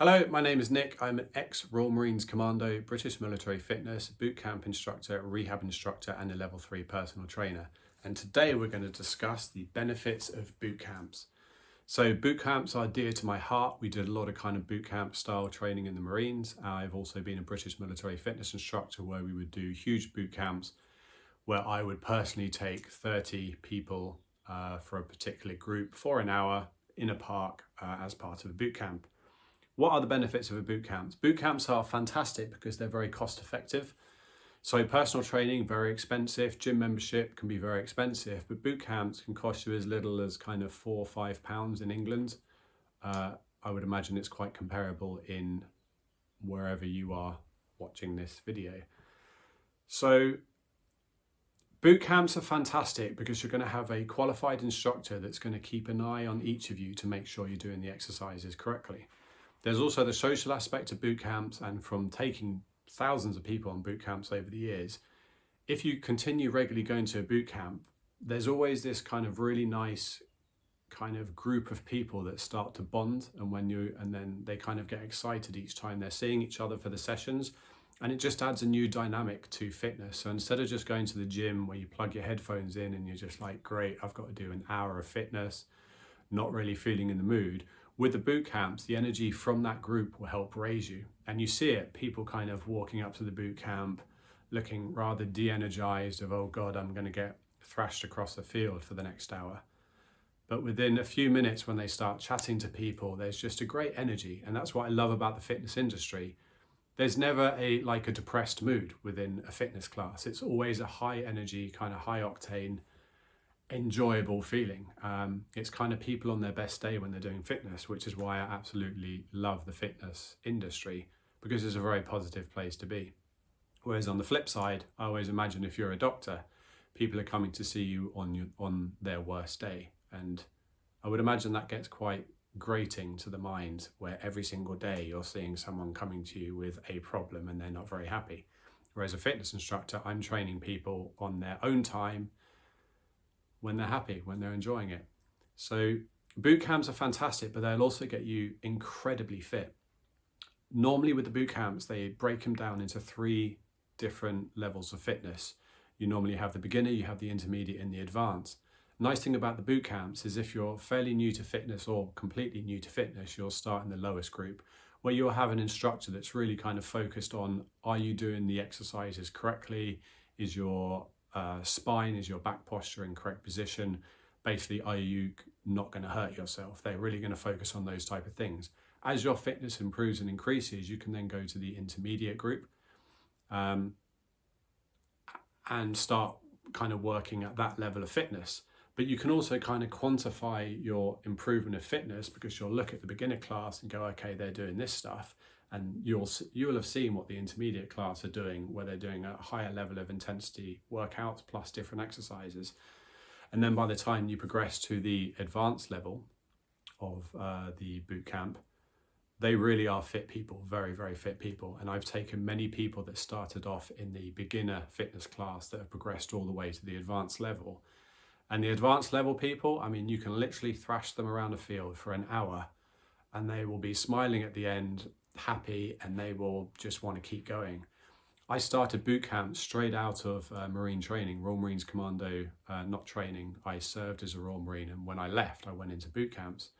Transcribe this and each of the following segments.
Hello, my name is Nick. I'm an ex-Royal Marines Commando, British military fitness, boot camp instructor, rehab instructor, and a level 3 personal trainer. And today we're going to discuss the benefits of boot camps. So boot camps are dear to my heart. We did a lot of kind of boot camp style training in the Marines. I've also been a British military fitness instructor where we would do huge boot camps where I would personally take 30 people for a particular group for an hour in a park as part of a boot camp. What are the benefits of a boot camp? Boot camps are fantastic because they're very cost effective. So personal training, very expensive. Gym membership can be very expensive, but boot camps can cost you as little as kind of £4 or £5 in England. I would imagine it's quite comparable in wherever you are watching this video. So boot camps are fantastic because you're going to have a qualified instructor that's going to keep an eye on each of you to make sure you're doing the exercises correctly. There's also the social aspect of boot camps, and from taking thousands of people on boot camps over the years, if you continue regularly going to a boot camp, there's always this kind of really nice kind of group of people that start to bond, and then they kind of get excited each time they're seeing each other for the sessions, and it just adds a new dynamic to fitness. So instead of just going to the gym where you plug your headphones in and you're just like, great, I've got to do an hour of fitness, not really feeling in the mood. With the boot camps, the energy from that group will help raise you. And you see it, people kind of walking up to the boot camp, looking rather de-energized of, oh God, I'm going to get thrashed across the field for the next hour. But within a few minutes when they start chatting to people, there's just a great energy. And that's what I love about the fitness industry. There's never a depressed mood within a fitness class. It's always a high energy, kind of high octane, enjoyable feeling. It's kind of people on their best day when they're doing fitness, which is why I absolutely love the fitness industry, because it's a very positive place to be. Whereas on the flip side, I always imagine if you're a doctor, people are coming to see you on their worst day. And I would imagine that gets quite grating to the mind, where every single day you're seeing someone coming to you with a problem and they're not very happy. Whereas a fitness instructor, I'm training people on their own time, when they're happy, when they're enjoying it. So boot camps are fantastic, but they'll also get you incredibly fit. Normally with the boot camps, they break them down into 3 different levels of fitness. You normally have the beginner, you have the intermediate, and the advanced. Nice thing about the boot camps is if you're fairly new to fitness or completely new to fitness, you'll start in the lowest group, where you'll have an instructor that's really kind of focused on, are you doing the exercises correctly? Is your spine, is your back posture in correct position? Basically, are you not going to hurt yourself? They're really going to focus on those type of things. As your fitness improves and increases, you can then go to the intermediate group and start kind of working at that level of fitness. But you can also kind of quantify your improvement of fitness, because you'll look at the beginner class and go, okay, they're doing this stuff. And you'll have seen what the intermediate class are doing, where they're doing a higher level of intensity workouts plus different exercises. And then by the time you progress to the advanced level of the boot camp, they really are fit people, very, very fit people. And I've taken many people that started off in the beginner fitness class that have progressed all the way to the advanced level. And the advanced level people, I mean, you can literally thrash them around a field for an hour and they will be smiling at the end, happy, and they will just want to keep going. I started boot camp straight out of Marine training, Royal Marines Commando, not training. I served as a Royal Marine, and when I left, I went into boot camps.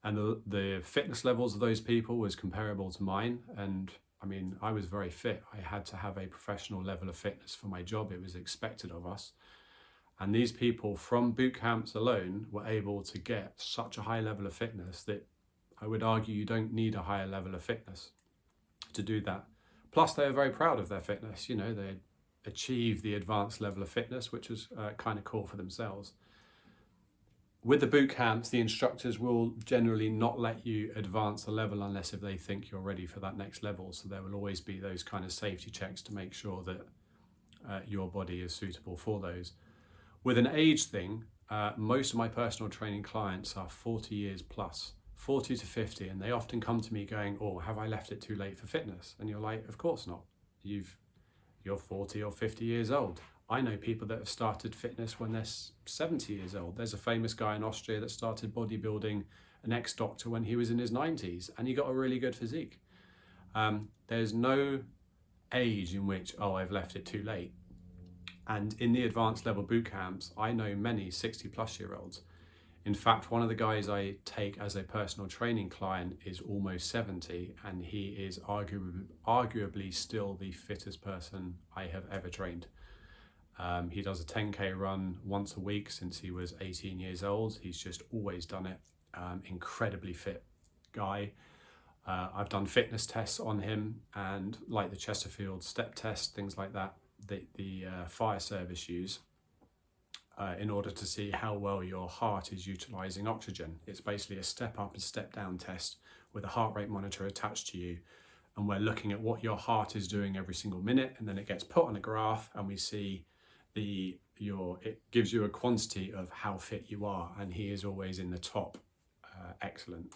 And the fitness levels of those people was comparable to mine. And I mean, I was very fit. I had to have a professional level of fitness for my job. It was expected of us. And these people from boot camps alone were able to get such a high level of fitness that I would argue you don't need a higher level of fitness to do that. Plus, they are very proud of their fitness. You know, they achieved the advanced level of fitness, which was kind of cool for themselves. With the boot camps, the instructors will generally not let you advance the level unless if they think you're ready for that next level. So there will always be those kind of safety checks to make sure that your body is suitable for those. With an age thing, most of my personal training clients are 40 years plus. 40 to 50, and they often come to me going, oh, have I left it too late for fitness? And you're like, of course not. You're 40 or 50 years old. I know people that have started fitness when they're 70 years old. There's a famous guy in Austria that started bodybuilding an ex-doctor when he was in his 90s, and he got a really good physique. There's no age in which, oh, I've left it too late. And in the advanced level boot camps, I know many 60-plus-year-olds. In fact, one of the guys I take as a personal training client is almost 70, and he is arguably still the fittest person I have ever trained. He does a 10K run once a week since he was 18 years old. He's just always done it. Incredibly fit guy. I've done fitness tests on him, and like the Chesterfield step test, things like that, the fire service use in order to see how well your heart is utilizing oxygen. It's basically a step up and step down test with a heart rate monitor attached to you. And we're looking at what your heart is doing every single minute, and then it gets put on a graph, and we see it gives you a quantity of how fit you are, and he is always in the top excellent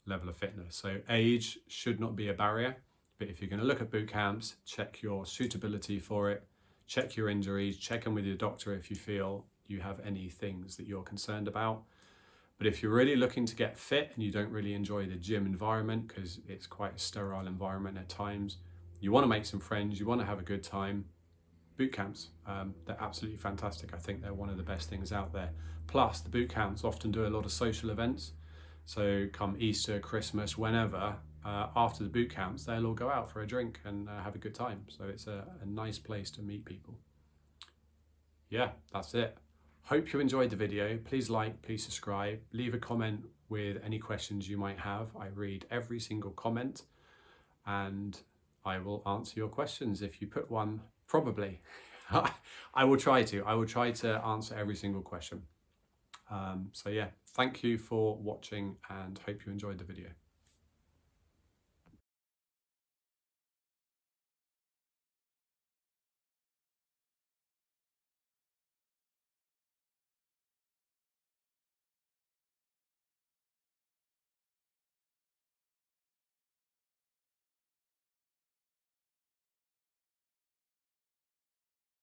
level of fitness. So age should not be a barrier, but if you're going to look at boot camps, check your suitability for it, check your injuries, check in with your doctor if you feel you have any things that you're concerned about. But if you're really looking to get fit and you don't really enjoy the gym environment because it's quite a sterile environment at times, you want to make some friends, you want to have a good time, boot camps, they're absolutely fantastic. I think they're one of the best things out there. Plus, the boot camps often do a lot of social events. So come Easter, Christmas, whenever, after the boot camps, they'll all go out for a drink and have a good time. So it's a nice place to meet people. Yeah, that's it. Hope you enjoyed the video. Please like, please subscribe, leave a comment with any questions you might have. I read every single comment and I will answer your questions. If you put one, probably. I will try to answer every single question. So yeah, thank you for watching and hope you enjoyed the video.